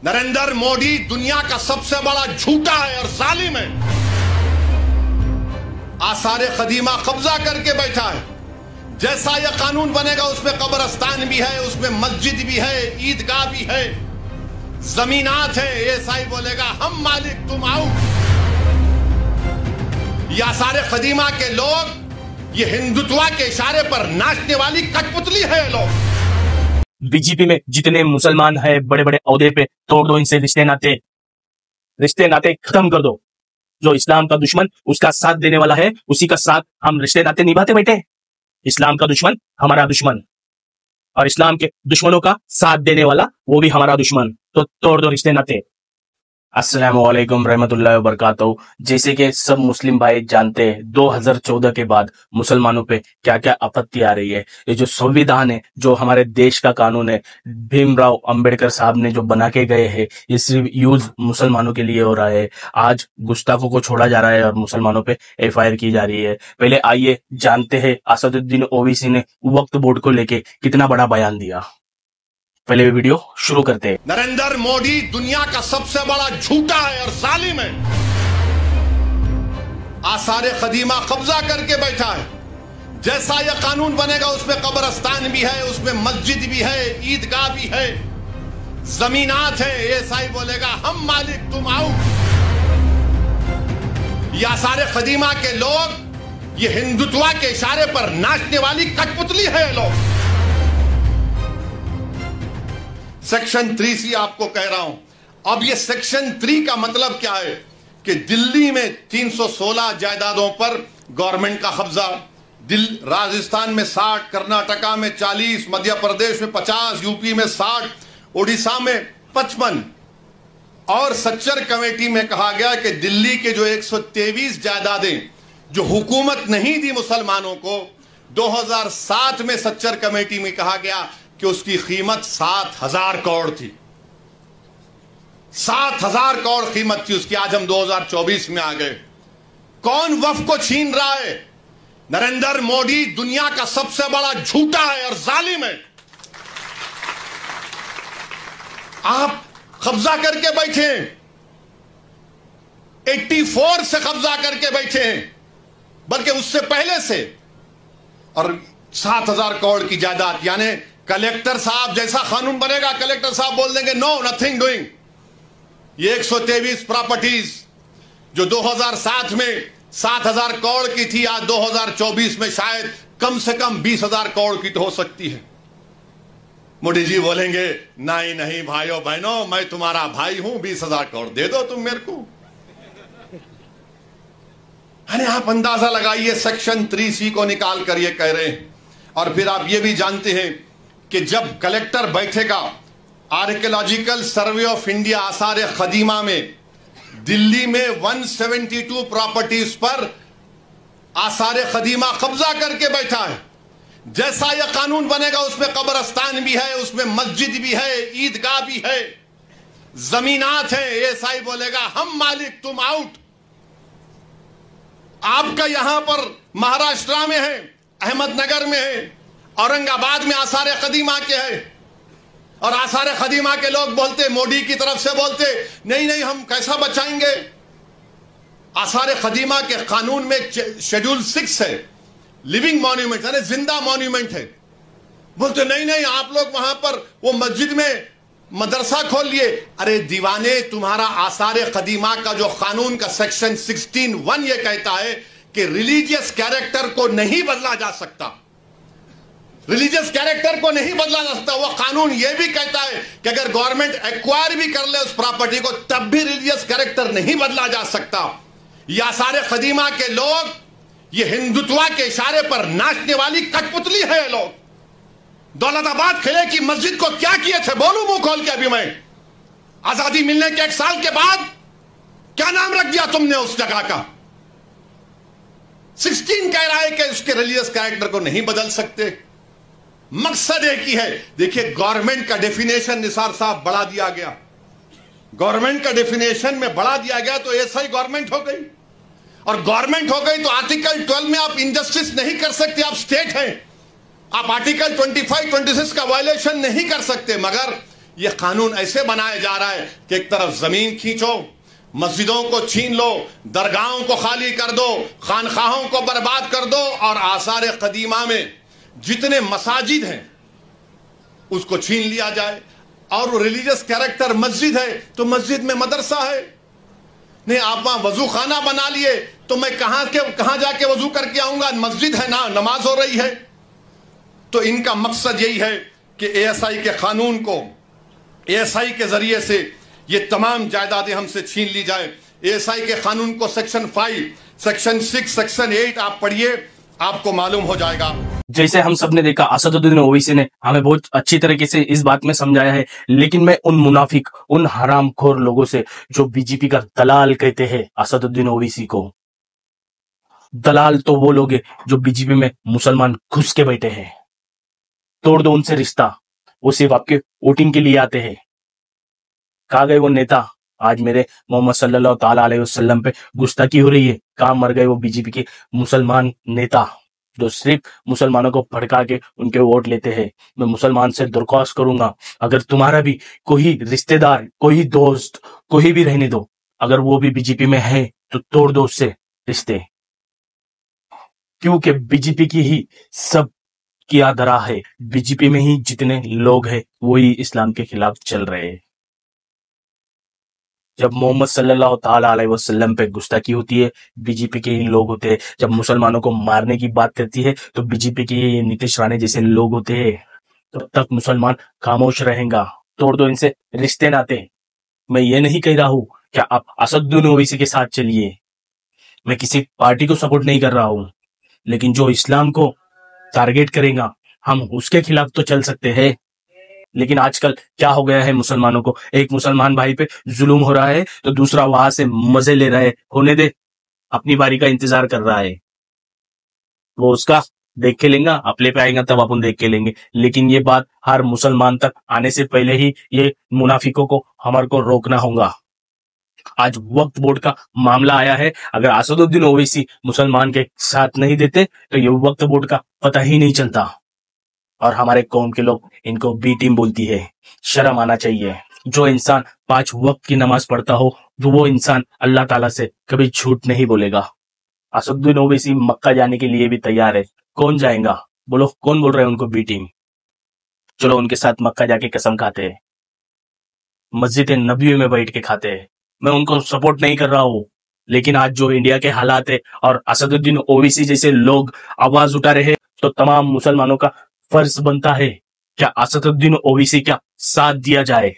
नरेंद्र मोदी दुनिया का सबसे बड़ा झूठा है और जालिम है। आसारे कदीमा कब्जा करके बैठा है। जैसा यह कानून बनेगा उसमें कब्रस्तान भी है, उसमें मस्जिद भी है, ईदगाह भी है, जमीनात है। ऐसा ही बोलेगा हम मालिक तुम आओ। ये आसारे कदीमा के लोग ये हिंदुत्व के इशारे पर नाचने वाली कठपुतली है। लोग बीजेपी में जितने मुसलमान है बड़े बड़े ओहदे पे तोड़ दो, इनसे रिश्ते नाते खत्म कर दो। जो इस्लाम का दुश्मन उसका साथ देने वाला है, उसी का साथ हम रिश्ते नाते निभाते बैठे। इस्लाम का दुश्मन हमारा दुश्मन, और इस्लाम के दुश्मनों का साथ देने वाला वो भी हमारा दुश्मन। तो तोड़ दो रिश्ते नाते। अस्सलामु अलैकुम रहमतुल्लाहि व बरकातहू। जैसे कि सब मुस्लिम भाई जानते हैं 2014 के बाद मुसलमानों पे क्या क्या आपत्ति आ रही है। ये जो संविधान है, जो हमारे देश का कानून है, भीमराव अंबेडकर साहब ने जो बना के गए हैं, ये सिर्फ यूज मुसलमानों के लिए हो रहा है। आज गुस्ताखों को छोड़ा जा रहा है और मुसलमानों पे FIR की जा रही है। पहले आइए जानते हैं असदुद्दीन ओवैसी ने वक्फ बोर्ड को लेके कितना बड़ा बयान दिया। पहले वीडियो शुरू करते हैं। नरेंद्र मोदी दुनिया का सबसे बड़ा झूठा है और जालिम है। आसारे कदीमा कब्जा करके बैठा है। जैसा यह कानून बनेगा उसमें कब्रस्तान भी है, उसमें मस्जिद भी है, ईदगाह भी है, जमीनात है। ऐसा ही बोलेगा हम मालिक तुम आओ। ये आसारे कदीमा के लोग ये हिंदुत्व के इशारे पर नाचने वाली कठपुतली है। लोग सेक्शन 3C आपको कह रहा हूं। अब ये सेक्शन 3 का मतलब क्या है कि दिल्ली में 316 जायदादों पर गवर्नमेंट का कब्जा, राजस्थान में 60, कर्नाटका में 40, मध्य प्रदेश में 50, यूपी में 60, उड़ीसा में 55। और सच्चर कमेटी में कहा गया कि दिल्ली के जो 123 जायदादें जो हुकूमत नहीं दी मुसलमानों को, 2007 में सच्चर कमेटी में कहा गया कि उसकी कीमत 7,000 करोड़ थी। 7,000 करोड़ कीमत थी उसकी। आज हम 2024 में आ गए। कौन वक्फ को छीन रहा है? नरेंद्र मोदी दुनिया का सबसे बड़ा झूठा है और जालिम है। आप कब्जा करके बैठे हैं, 84 से कब्जा करके बैठे हैं, बल्कि उससे पहले से। और 7,000 करोड़ की जायदाद, यानी कलेक्टर साहब जैसा कानून बनेगा, कलेक्टर साहब बोल देंगे नो नथिंग डूइंग। ये 123 प्रॉपर्टीज जो 2007 में 7,000 करोड़ की थी, आज 2024 में शायद कम से कम 20,000 करोड़ की तो हो सकती है। मोदी जी बोलेंगे नहीं नहीं भाइयों बहनों, मैं तुम्हारा भाई हूं, 20,000 करोड़ दे दो तुम मेरे को। अरे आप अंदाजा लगाइए, सेक्शन 3C को निकाल कर ये कह रहे हैं। और फिर आप ये भी जानते हैं कि जब कलेक्टर बैठेगा आर्कियोलॉजिकल सर्वे ऑफ इंडिया आसारे कदीमा में, दिल्ली में 172 प्रॉपर्टीज पर आसारे कदीमा कब्जा करके बैठा है। जैसा यह कानून बनेगा उसमें कब्रस्तान भी है, उसमें मस्जिद भी है, ईदगाह भी है, जमीनात है। ऐसा ही बोलेगा हम मालिक तुम आउट। आपका यहां पर महाराष्ट्र में है, अहमदनगर में है, औरंगाबाद में आसारे कदीमा के है। और आसारे कदीमा के लोग बोलते, मोदी की तरफ से बोलते, नहीं नहीं हम कैसा बचाएंगे। आसारे कदीमा के कानून में शेड्यूल 6 है, लिविंग मॉन्यूमेंट यानी जिंदा मॉन्यूमेंट है। बोलते नहीं नहीं आप लोग वहां पर वो मस्जिद में मदरसा खोल लिए। अरे दीवाने, तुम्हारा आसारे कदीमा का जो कानून का सेक्शन 16(1) ये कहता है कि रिलीजियस कैरेक्टर को नहीं बदला जा सकता। रिलीजियस कैरेक्टर को नहीं बदला जा सकता। वह कानून यह भी कहता है कि अगर गवर्नमेंट एक्वायर भी कर ले उस प्रॉपर्टी को, तब भी रिलीजियस कैरेक्टर नहीं बदला जा सकता। यह आसारे कदीमा के लोग ये हिंदुत्व के इशारे पर नाचने वाली कठपुतली है। लोग दौलताबाद किले की मस्जिद को क्या किए थे, बोलूं मुंह खोल के? अभी मैं आजादी मिलने के 1 साल के बाद क्या नाम रख दिया तुमने उस जगह का? 16 कह रहा है कि उसके रिलीजियस कैरेक्टर को नहीं बदल सकते। मकसद एक ही है। देखिए, गवर्नमेंट का डेफिनेशन निसार साहब बढ़ा दिया गया। गवर्नमेंट का डेफिनेशन में बढ़ा दिया गया तो ऐसा ही गवर्नमेंट हो गई। और गवर्नमेंट हो गई तो आर्टिकल 12 में आप इनजस्टिस नहीं कर सकते, आप स्टेट हैं। आप आर्टिकल 25, 26 का वायलेशन नहीं कर सकते। मगर ये कानून ऐसे बनाया जा रहा है कि एक तरफ जमीन खींचो, मस्जिदों को छीन लो, दरगाहों को खाली कर दो, खानखाहों को बर्बाद कर दो, और आसार कदीमा में जितने मसाजिद हैं उसको छीन लिया जाए। और रिलीजियस कैरेक्टर मस्जिद है तो मस्जिद में मदरसा है। नहीं, आप वहां वजू खाना बना लिए तो मैं कहां जाके वजू करके आऊंगा? मस्जिद है ना, नमाज हो रही है। तो इनका मकसद यही है कि एएसआई के कानून को, एएसआई के जरिए से ये तमाम जायदादें हमसे छीन ली जाए। एएसआई के कानून को सेक्शन 5, सेक्शन 6, सेक्शन 8 आप पढ़िए, आपको मालूम हो जाएगा। जैसे हम सब ने देखा, असदुद्दीन ओवैसी ने हमें बहुत अच्छी तरीके से इस बात में समझाया है। लेकिन मैं उन मुनाफिक, उन हरामखोर लोगों से जो बीजेपी का दलाल कहते हैं असदुद्दीन ओवैसी को, दलाल तो वो लोग हैं जो बीजेपी में मुसलमान घुस के बैठे हैं। तोड़ दो उनसे रिश्ता, वो सिर्फ आपके वोटिंग के लिए आते हैं। कहा गए वो नेता, आज मेरे मोहम्मद सल्लल्लाहु ताला अलैहि वसल्लम पे गुस्ताखी हो रही है। कहाँ मर गए वो बीजेपी के मुसलमान नेता जो सिर्फ मुसलमानों को भड़का के उनके वोट लेते हैं। मैं मुसलमान से दरख्वास्त करूंगा, अगर तुम्हारा भी कोई रिश्तेदार, कोई दोस्त, कोई भी रहने दो, अगर वो भी बीजेपी में है तो तोड़ दो उससे रिश्ते, क्योंकि बीजेपी की ही सब किया धरा है। बीजेपी में ही जितने लोग हैं वही इस्लाम के खिलाफ चल रहे हैं। जब मोहम्मद सल्लल्लाहु ताला अलैहि वसल्लम पे गुस्ताखी होती है, बीजेपी के ही लोग होते हैं। जब मुसलमानों को मारने की बात करती है तो बीजेपी के ये नीतीश राणे जैसे लोग होते हैं। तब तक मुसलमान खामोश रहेगा। तोड़ दो इनसे रिश्ते नाते। मैं ये नहीं कह रहा हूं कि आप असदुद्दीन ओवैसी के साथ चलिए, मैं किसी पार्टी को सपोर्ट नहीं कर रहा हूं, लेकिन जो इस्लाम को टारगेट करेगा हम उसके खिलाफ तो चल सकते हैं। लेकिन आजकल क्या हो गया है, मुसलमानों को, एक मुसलमान भाई पे जुल्म हो रहा है तो दूसरा वहां से मजे ले रहा है। होने दे, अपनी बारी का इंतजार कर रहा है। वो उसका देख के लेंगे, अपने पे आएगा तब अपन देख के लेंगे। लेकिन ये बात हर मुसलमान तक आने से पहले ही ये मुनाफिकों को हमारे को रोकना होगा। आज वक्फ बोर्ड का मामला आया है। अगर असदुद्दीन ओवैसी मुसलमान के साथ नहीं देते तो ये वक्फ बोर्ड का पता ही नहीं चलता। और हमारे कौम के लोग इनको बी टीम बोलती है। शर्म आना चाहिए। जो इंसान 5 वक्त की नमाज पढ़ता हो वो इंसान अल्लाह ताला से कभी झूठ नहीं बोलेगा। असदुद्दीन ओवैसी मक्का जाने के लिए भी तैयार है। कौन जाएगा बोलो? कौन बोल रहे हैं उनको बी टीम? चलो उनके साथ मक्का जाके कसम खाते हैं, मस्जिद नबी में बैठ के खाते हैं। मैं उनको सपोर्ट नहीं कर रहा हूं, लेकिन आज जो इंडिया के हालात है और असदुद्दीन ओवैसी जैसे लोग आवाज उठा रहे हैं तो तमाम मुसलमानों का फर्ज बनता है क्या असदुद्दीन ओवैसी का साथ दिया जाए।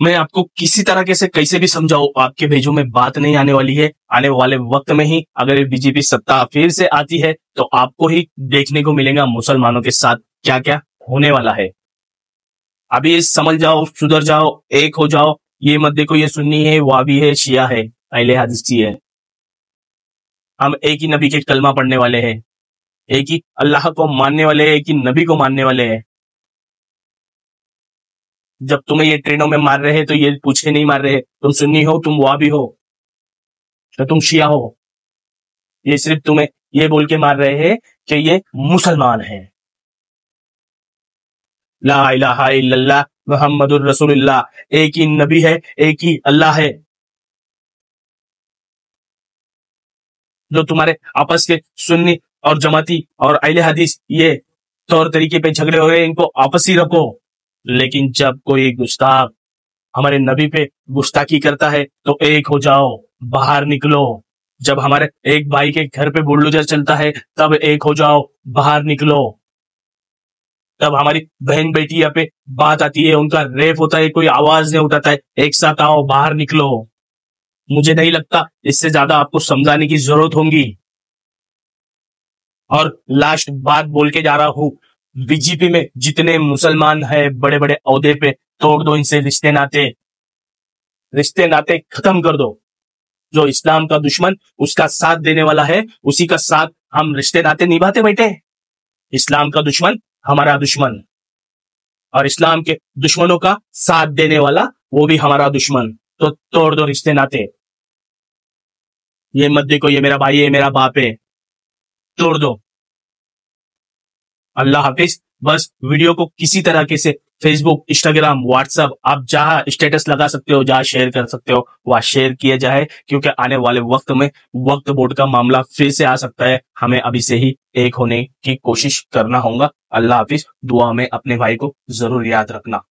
मैं आपको किसी तरह के से कैसे भी समझाऊं, आपके भेजों में बात नहीं आने वाली है। आने वाले वक्त में ही अगर बीजेपी सत्ता फिर से आती है तो आपको ही देखने को मिलेगा मुसलमानों के साथ क्या क्या होने वाला है। अभी समझ जाओ, सुधर जाओ, एक हो जाओ। ये मत देखो ये सुन्नी है, वाबी है, शिया है, अहले हदीस है। हम एक ही नबी के कलमा पढ़ने वाले हैं, एक ही अल्लाह को मानने वाले हैं, एक ही नबी को मानने वाले हैं। जब तुम्हें ये ट्रेनों में मार रहे हैं तो ये पूछे नहीं मार रहे तुम सुन्नी हो, तुम वाबी हो, तो तुम शिया हो। ये सिर्फ तुम्हें ये बोल के मार रहे हैं कि ये मुसलमान है। ला इलाहा इल्लल्लाह मुहम्मदुर रसूलुल्लाह, एक ही नबी है, एक ही अल्लाह है। जो तुम्हारे आपस के सुन्नी और जमाती और अहले हदीस ये तौर तरीके पे झगड़े हो रहे हैं, इनको आपस ही रखो। लेकिन जब कोई गुस्ताख हमारे नबी पे गुस्ताखी करता है तो एक हो जाओ, बाहर निकलो। जब हमारे एक भाई के घर पे बुलडोजर चलता है तब एक हो जाओ, बाहर निकलो। तब हमारी बहन बेटियां पे बात आती है, उनका रेप होता है, कोई आवाज नहीं उठाता है, एक साथ आओ, बाहर निकलो। मुझे नहीं लगता इससे ज्यादा आपको समझाने की जरूरत होगी। और लास्ट बात बोल के जा रहा हूं, बीजेपी में जितने मुसलमान हैं बड़े बड़े ओहदे पे, तोड़ दो इनसे रिश्ते नाते। रिश्ते नाते खत्म कर दो। जो इस्लाम का दुश्मन उसका साथ देने वाला है, उसी का साथ हम रिश्ते नाते निभाते बैठे। इस्लाम का दुश्मन हमारा दुश्मन, और इस्लाम के दुश्मनों का साथ देने वाला वो भी हमारा दुश्मन। तो तोड़ दो रिश्ते नाते। ये मत देखो ये मेरा भाई है, मेरा बाप है, तोड़ दो। अल्लाह हाफिज। बस वीडियो को किसी तरह के से फेसबुक, इंस्टाग्राम, व्हाट्सएप, आप जहां स्टेटस लगा सकते हो, जहां शेयर कर सकते हो वहां शेयर किया जाए, क्योंकि आने वाले वक्त में वक्त बोर्ड का मामला फिर से आ सकता है। हमें अभी से ही एक होने की कोशिश करना होगा। अल्लाह हाफिज। दुआ में अपने भाई को जरूर याद रखना।